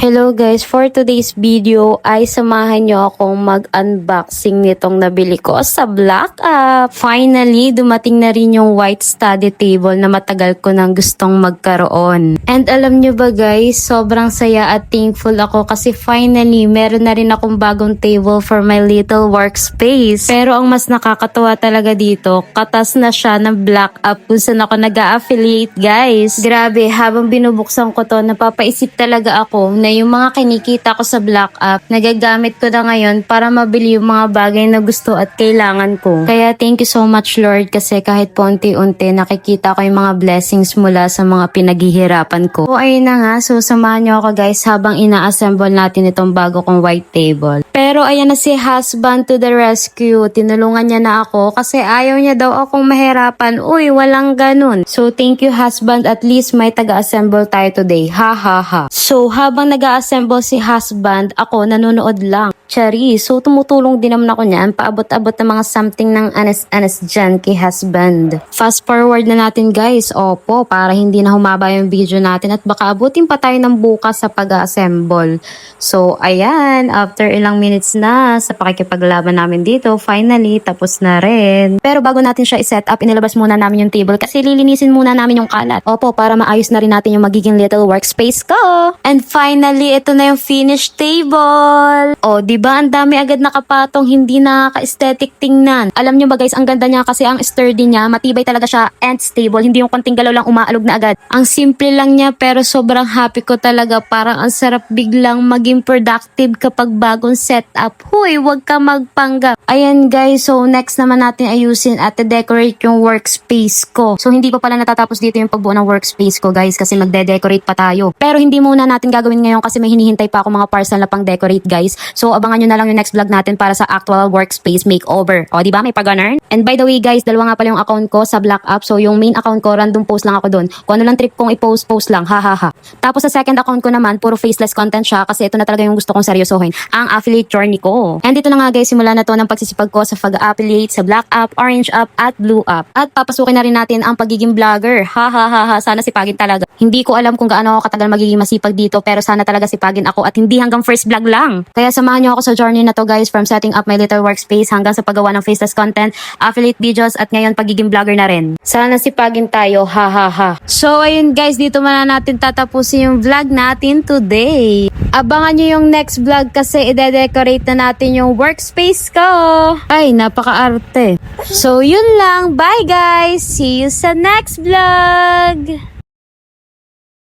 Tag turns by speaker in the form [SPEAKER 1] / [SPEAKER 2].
[SPEAKER 1] Hello guys, for today's video ay samahan nyo akong mag-unboxing nitong nabili ko sa Black App. Finally, dumating na rin yung white study table na matagal ko nang gustong magkaroon. And alam nyo ba guys, sobrang saya at thankful ako kasi finally meron na rin akong bagong table for my little workspace. Pero ang mas nakakatuwa talaga dito, katas na siya ng Black App kung saan ako nag-a-affiliate guys. Grabe, habang binubuksan ko to, napapaisip talaga ako na yung mga kinikita ko sa Black App, nagagamit ko na ngayon para mabili yung mga bagay na gusto at kailangan ko. Kaya thank you so much Lord kasi kahit po unti-unti nakikita ko yung mga blessings mula sa mga pinaghihirapan ko. So ayun na nga, so samahan nyo ako guys habang ina-assemble natin itong bago kong white table. Pero ayan na si husband to the rescue. Tinulungan niya na ako kasi ayaw niya daw akong mahirapan. Uy, walang ganun. So thank you husband, at least may taga-assemble tayo today. Ha ha ha. So habang nag-a-assemble si husband, ako nanonood lang. Chari, so tumutulong din naman ako niyan, paabot-abot ng mga something ng anas-anas dyan kay husband. Fast forward na natin guys, opo, para hindi na humaba yung video natin at baka abutin pa tayo ng bukas sa pag-assemble. So ayan, after ilang minutes na sa pakikipaglaban namin dito, finally tapos na rin. Pero bago natin siya i-set up, inilabas muna namin yung table kasi lilinisin muna namin yung kalat. Opo, para maayos na rin natin yung magiging little workspace ko. And finally, ito na yung finished table. O, diba ang dami agad nakapatong, hindi nakaka-aesthetic tingnan. Alam nyo ba guys, ang ganda niya kasi ang sturdy niya, matibay talaga siya and stable. Hindi yung konting galaw lang umaalog na agad. Ang simple lang niya pero sobrang happy ko talaga. Parang ang sarap biglang maging productive kapag bagong setup. Huy, wag ka magpanggap. Ayan guys, so next naman natin ayusin at decorate yung workspace ko. So hindi pa pala natatapos dito yung pagbuo ng workspace ko guys kasi magde-decorate pa tayo. Pero hindi muna natin gagawin ngayon kasi may hinihintay pa ako mga parcel na pang decorate guys. So abangan nyo na lang yung next vlog natin para sa actual workspace makeover. O diba, may pag-ganern? And by the way guys, dalawa nga pala yung account ko sa Black App. So yung main account ko, random post lang ako doon. Kung ano lang trip kong i-post lang, ha ha ha. Tapos sa second account ko naman, puro faceless content siya kasi ito na talaga yung gusto kong seryosohin, ang affiliate journey ko. And dito na nga guys, simula na to ng pagsisipag ko sa pag-affiliate sa Black App, Orange App, at Blue App. At papasukin na rin natin ang pagiging vlogger. Ha ha ha ha, sana sipagin talaga. Hindi ko alam kung gaano ako katagal magiging masipag dito pero sana talaga sipagin ako at hindi hanggang first vlog lang. Kaya samahan nyo ako sa journey na to guys, from setting up my little workspace hanggang sa paggawa ng faceless content, affiliate videos at ngayon pagiging vlogger na rin. Sana sipagin tayo, ha ha ha. So ayun guys, dito muna natin tatapusin yung vlog natin today. Abangan nyo yung next vlog kasi ide-decorate na natin yung workspace ko. Ay, napaka-arte. So yun lang, bye guys! See you sa next vlog!